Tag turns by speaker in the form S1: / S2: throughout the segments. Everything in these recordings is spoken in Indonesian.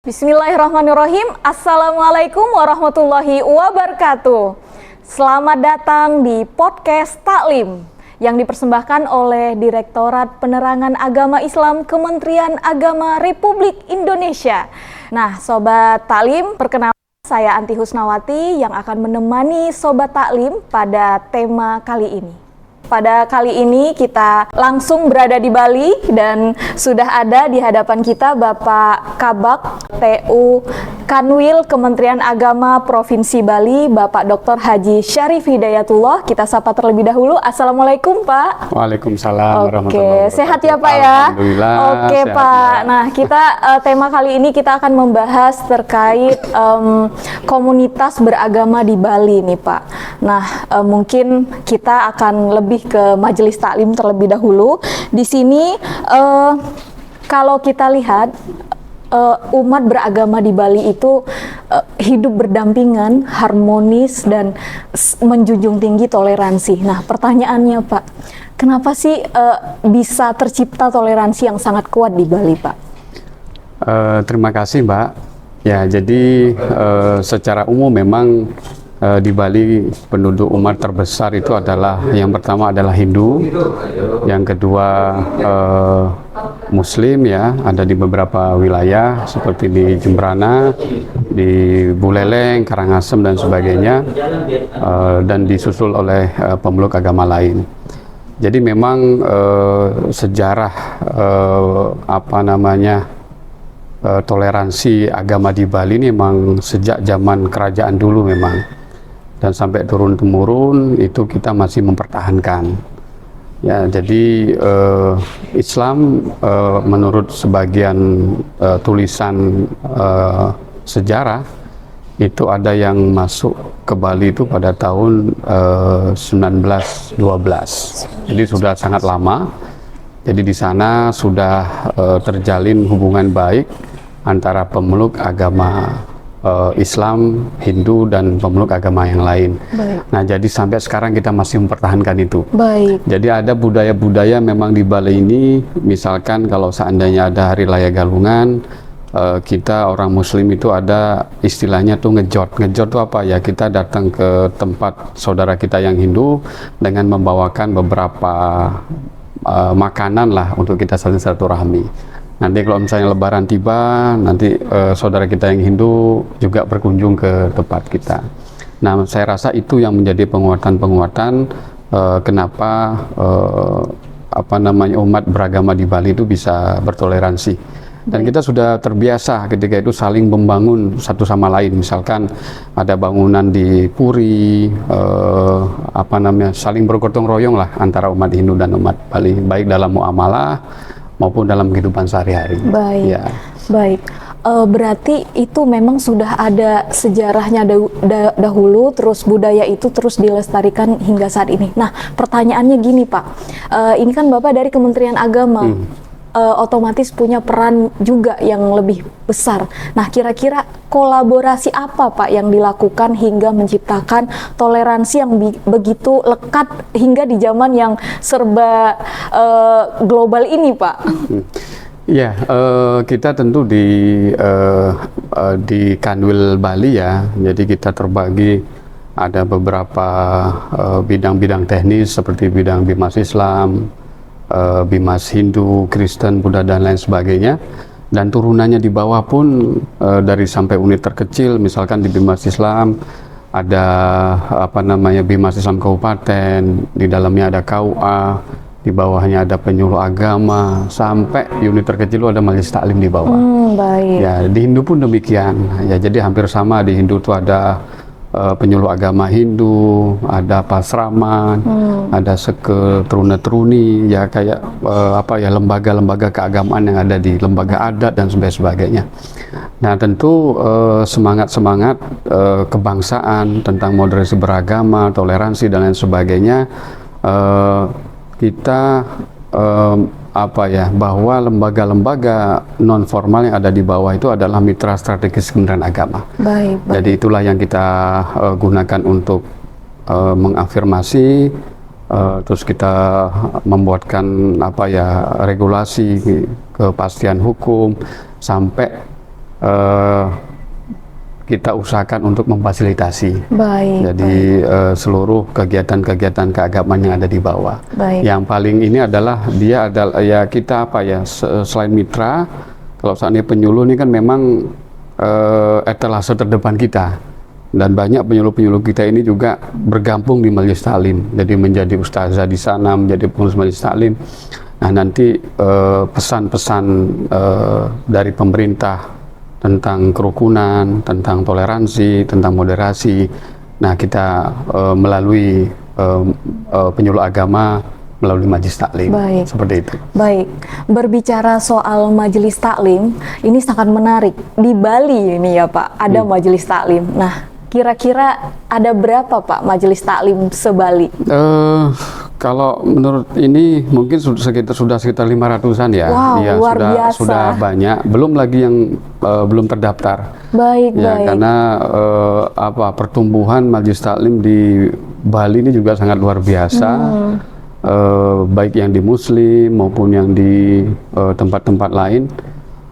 S1: Bismillahirrahmanirrahim. Assalamualaikum warahmatullahi wabarakatuh. Selamat datang di podcast Taklim yang dipersembahkan oleh Direktorat Penerangan Agama Islam Kementerian Agama Republik Indonesia. Nah, Sobat Taklim, perkenalkan saya Anti Husnawati yang akan menemani Sobat Taklim pada tema kali ini. Pada kali ini kita langsung berada di Bali dan sudah ada di hadapan kita Bapak Kabak TU Kanwil Kementerian Agama Provinsi Bali, Bapak Dr. Haji Syarif Hidayatullah. Kita sapa terlebih dahulu. Assalamualaikum Pak.
S2: Waalaikumsalam warahmatullahi wabarakatuh.
S1: Sehat ya Pak ya?
S2: Alhamdulillah.
S1: Oke Pak.
S2: Ya.
S1: Nah kita tema kali ini kita akan membahas terkait komunitas beragama di Bali nih Pak. Nah mungkin kita akan lebih ke majelis taklim terlebih dahulu. Di sini kalau kita lihat umat beragama di Bali itu hidup berdampingan, harmonis dan menjunjung tinggi toleransi. Nah, pertanyaannya Pak, kenapa sih bisa tercipta toleransi yang sangat kuat di Bali, Pak?
S2: Terima kasih Mbak. Ya, jadi secara umum memang di Bali penduduk umat terbesar itu adalah yang pertama adalah Hindu, yang kedua Muslim ya, ada di beberapa wilayah seperti di Jembrana, di Buleleng, Karangasem dan sebagainya, dan disusul oleh pemeluk agama lain. Jadi memang sejarah toleransi agama di Bali ini memang sejak zaman kerajaan dulu memang. Dan sampai turun-temurun itu kita masih mempertahankan. Ya, jadi Islam menurut sebagian tulisan sejarah itu ada yang masuk ke Bali itu pada tahun 1912. Jadi sudah sangat lama. Jadi di sana sudah terjalin hubungan baik antara pemeluk agama Islam, Hindu, dan pemeluk agama yang lain. Baik. Nah, jadi sampai sekarang kita masih mempertahankan itu.
S1: Baik.
S2: Jadi ada budaya-budaya memang di Bali ini, misalkan kalau seandainya ada Hari Raya Galungan, kita orang Muslim itu ada istilahnya tuh ngejot. Ngejot itu apa ya? Kita datang ke tempat saudara kita yang Hindu dengan membawakan beberapa makanan lah untuk kita saling silaturahmi. Nanti kalau misalnya Lebaran tiba, nanti saudara kita yang Hindu juga berkunjung ke tempat kita. Nah, saya rasa itu yang menjadi penguatan-penguatan kenapa umat beragama di Bali itu bisa bertoleransi. Dan kita sudah terbiasa ketika itu saling membangun satu sama lain. Misalkan ada bangunan di Puri, saling bergotong royong lah antara umat Hindu dan umat Bali, baik dalam muamalah maupun dalam kehidupan sehari-hari.
S1: Baik,
S2: ya.
S1: Baik. Berarti itu memang sudah ada sejarahnya dahulu, terus budaya itu terus dilestarikan hingga saat ini. Nah, pertanyaannya gini Pak, ini kan Bapak dari Kementerian Agama, otomatis punya peran juga yang lebih besar. Nah, kira-kira kolaborasi apa Pak yang dilakukan hingga menciptakan toleransi yang begitu lekat hingga di zaman yang serba global ini Pak?
S2: Ya, kita tentu di Kanwil Bali ya, jadi kita terbagi ada beberapa bidang-bidang teknis seperti bidang Bimas Islam, Bimas Hindu, Kristen, Buddha dan lain sebagainya. Dan turunannya di bawah pun dari sampai unit terkecil, misalkan di Bimas Islam ada Bimas Islam Kabupaten, di dalamnya ada KUA, di bawahnya ada penyuluh agama, sampai unit terkecil itu ada majelis taklim di bawah.
S1: Baik.
S2: Ya, di Hindu pun demikian. Ya, jadi hampir sama, di Hindu itu ada penyuluh agama Hindu, ada pasraman, ada seke, teruna-teruni, ya kayak lembaga-lembaga keagamaan yang ada di lembaga adat dan sebagainya. Nah, tentu semangat-semangat kebangsaan tentang moderasi beragama, toleransi dan lain sebagainya, kita bahwa lembaga-lembaga non formal yang ada di bawah itu adalah mitra strategis Kementerian Agama.
S1: Baik.
S2: Jadi itulah yang kita gunakan untuk mengafirmasi, terus kita membuatkan regulasi, kepastian hukum, sampai kita usahakan untuk memfasilitasi.
S1: Baik.
S2: Jadi seluruh kegiatan-kegiatan keagamaan yang ada di bawah.
S1: Baik.
S2: Yang paling ini adalah dia adalah ya kita apa ya selain mitra, kalau saat ini penyuluh ini kan memang etalase terdepan kita. Dan banyak penyuluh-penyuluh kita ini juga bergabung di Majelis Taklim. Jadi menjadi ustazah di sana, menjadi pengurus Majelis Taklim. Nah nanti pesan-pesan dari pemerintah tentang kerukunan, tentang toleransi, tentang moderasi. Nah, kita melalui penyuluh agama, melalui Majelis Taklim.
S1: Baik.
S2: Seperti itu.
S1: Baik, berbicara soal Majelis Taklim, ini sangat menarik. Di Bali ini ya Pak, ada Majelis Taklim. Nah, kira-kira ada berapa Pak Majelis Taklim se-Bali?
S2: Kalau menurut ini mungkin sudah sekitar 500-an ya.
S1: Wow,
S2: ya,
S1: luar biasa.
S2: Sudah banyak. Belum lagi yang belum terdaftar.
S1: Baik,
S2: Ya,
S1: baik.
S2: karena pertumbuhan Majelis Taklim di Bali ini juga sangat luar biasa. Baik yang di Muslim maupun yang di tempat-tempat lain.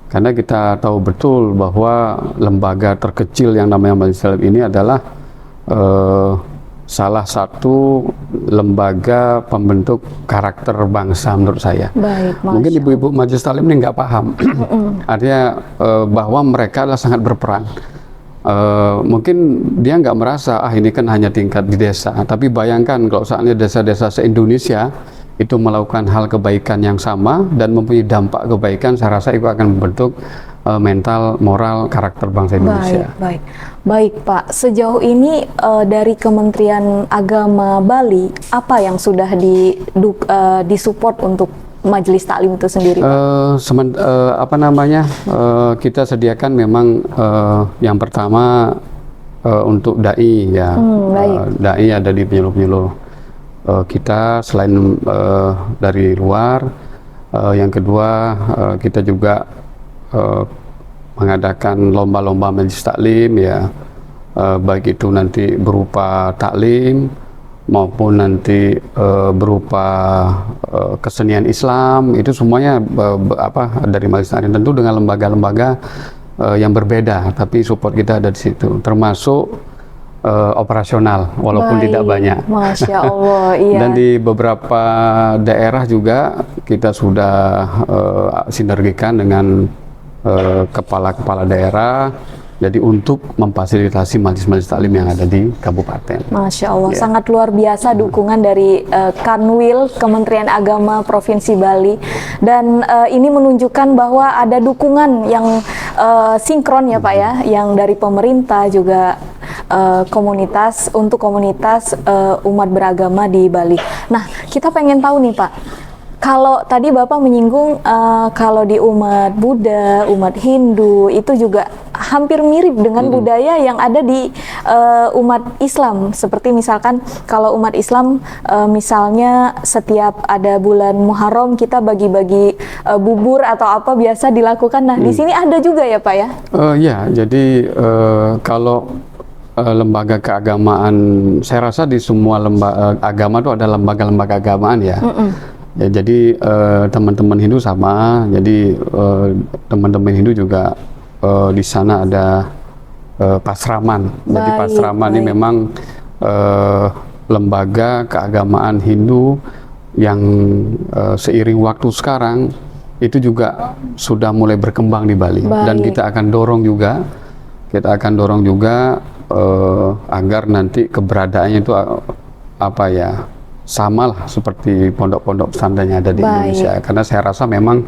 S2: Karena kita tahu betul bahwa lembaga terkecil yang namanya Majelis Taklim ini adalah salah satu lembaga pembentuk karakter bangsa menurut saya.
S1: Baik,
S2: Mungkin ibu-ibu Majelis Taklim ini nggak paham. Artinya bahwa mereka adalah sangat berperan. Mungkin dia nggak merasa ini kan hanya tingkat di desa. Tapi bayangkan kalau saatnya desa-desa se-Indonesia itu melakukan hal kebaikan yang sama dan mempunyai dampak kebaikan, saya rasa itu akan membentuk mental, moral, karakter bangsa Indonesia.
S1: Baik, baik. Baik Pak, sejauh ini dari Kementerian Agama Bali, apa yang sudah disupport untuk Majelis Taklim itu sendiri Pak?
S2: Kita sediakan memang yang pertama untuk dai ya. Dai ada di penyuluh-penyuluh kita selain dari luar. Yang kedua kita juga mengadakan lomba-lomba Majelis Taklim ya, baik itu nanti berupa taklim maupun nanti berupa kesenian Islam, itu semuanya dari Majelis Taklim, tentu dengan lembaga-lembaga yang berbeda, tapi support kita ada di situ, termasuk operasional walaupun tidak banyak.
S1: Masya Allah, iya.
S2: Dan di beberapa daerah juga kita sudah sinergikan dengan kepala-kepala daerah, jadi untuk memfasilitasi majelis-majelis taklim yang ada di kabupaten.
S1: Masya Allah, sangat luar biasa dukungan dari Kanwil Kementerian Agama Provinsi Bali, dan ini menunjukkan bahwa ada dukungan yang sinkron ya Pak ya, yang dari pemerintah juga komunitas umat beragama di Bali. Nah, kita pengen tahu nih Pak, kalau tadi Bapak menyinggung kalau di umat Buddha, umat Hindu itu juga hampir mirip dengan budaya yang ada di umat Islam. Seperti misalkan kalau umat Islam misalnya setiap ada bulan Muharram kita bagi-bagi bubur atau apa biasa dilakukan. Nah, di sini ada juga ya Pak ya?
S2: Ya, jadi kalau lembaga keagamaan, saya rasa di semua lembaga agama itu ada lembaga-lembaga keagamaan ya. Ya, jadi teman-teman Hindu sama, jadi teman-teman Hindu juga di sana ada Pasraman. Jadi Pasraman ini memang lembaga keagamaan Hindu yang seiring waktu sekarang itu juga sudah mulai berkembang di Bali. Dan kita akan dorong juga, agar nanti keberadaannya itu sama lah seperti pondok-pondok pesantren yang ada di Indonesia. Karena saya rasa memang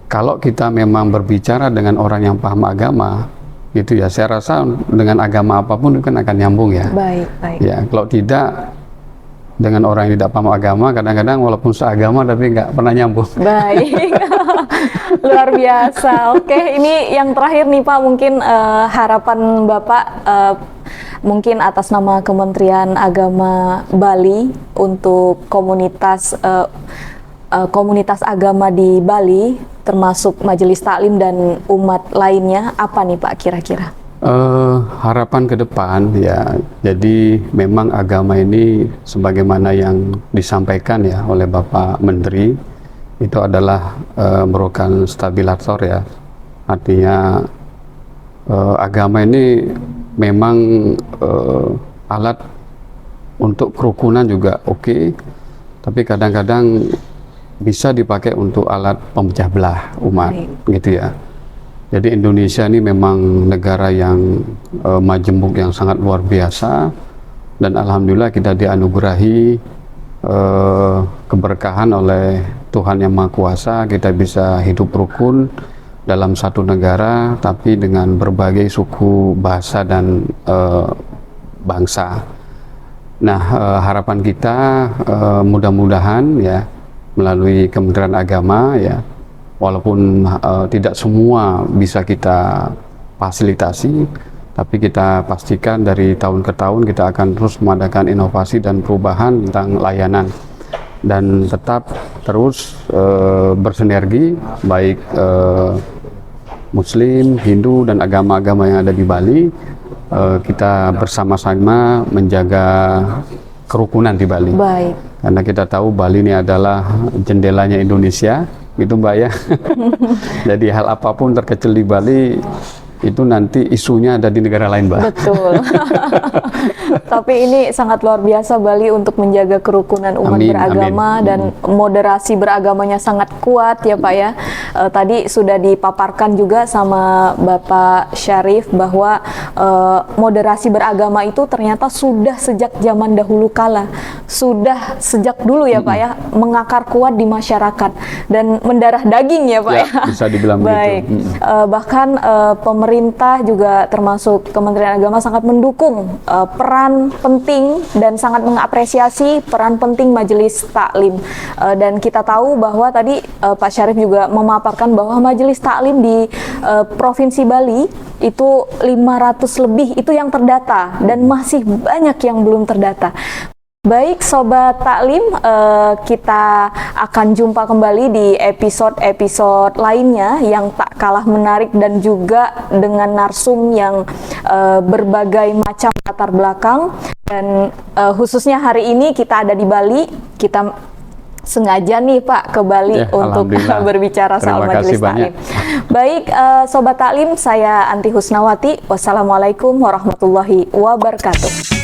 S2: kalau kita memang berbicara dengan orang yang paham agama, gitu ya, saya rasa dengan agama apapun itu kan akan nyambung ya. Ya, kalau tidak dengan orang yang tidak paham agama, kadang-kadang walaupun seagama tapi nggak pernah nyambung.
S1: Baik, luar biasa. Oke, ini yang terakhir nih Pak, mungkin harapan Bapak mungkin atas nama Kementerian Agama Bali untuk komunitas agama di Bali, termasuk Majelis Taklim dan umat lainnya, apa nih Pak kira-kira?
S2: Harapan ke depan ya, jadi memang agama ini sebagaimana yang disampaikan ya oleh Bapak Menteri, itu adalah merupakan stabilator ya, Artinya agama ini memang alat untuk kerukunan juga oke, tapi kadang-kadang bisa dipakai untuk alat pemecah belah umat, gitu ya. Jadi Indonesia ini memang negara yang majemuk yang sangat luar biasa, dan alhamdulillah kita dianugerahi keberkahan oleh Tuhan Yang Maha Kuasa. Kita bisa hidup rukun dalam satu negara, tapi dengan berbagai suku, bahasa, dan bangsa. Nah, harapan kita mudah-mudahan ya melalui Kementerian Agama ya, walaupun tidak semua bisa kita fasilitasi, tapi kita pastikan dari tahun ke tahun kita akan terus mengadakan inovasi dan perubahan tentang layanan, dan tetap terus bersinergi baik Muslim, Hindu, dan agama-agama yang ada di Bali. Kita bersama-sama menjaga kerukunan di Bali.
S1: Baik.
S2: Karena kita tahu Bali ini adalah jendelanya Indonesia, gitu Mbak ya. Jadi hal apapun terkecil di Bali itu nanti isunya ada di negara lain, Mbak.
S1: Betul. Tapi ini sangat luar biasa Bali untuk menjaga kerukunan umat beragama, dan moderasi beragamanya sangat kuat ya Pak ya. Tadi sudah dipaparkan juga sama Bapak Syarif bahwa moderasi beragama itu ternyata sudah sejak zaman dahulu kala, sudah sejak dulu ya Pak ya, mengakar kuat di masyarakat dan mendarah daging ya Pak ya.
S2: Bisa dibilang
S1: baik.
S2: begitu.
S1: Bahkan pemerintah juga termasuk Kementerian Agama sangat mendukung peran penting dan sangat mengapresiasi peran penting Majelis Taklim. Dan kita tahu bahwa tadi Pak Syarif juga memaparkan bahwa Majelis Taklim di Provinsi Bali itu 500 lebih itu yang terdata, dan masih banyak yang belum terdata. Baik Sobat Taklim, kita akan jumpa kembali di episode-episode lainnya yang tak kalah menarik dan juga dengan narsum yang berbagai macam latar belakang. Dan khususnya hari ini kita ada di Bali, kita sengaja nih Pak ke Bali untuk berbicara soal Majelis Taklim. Baik Sobat Taklim, saya Anti Husnawati. Wassalamualaikum warahmatullahi wabarakatuh.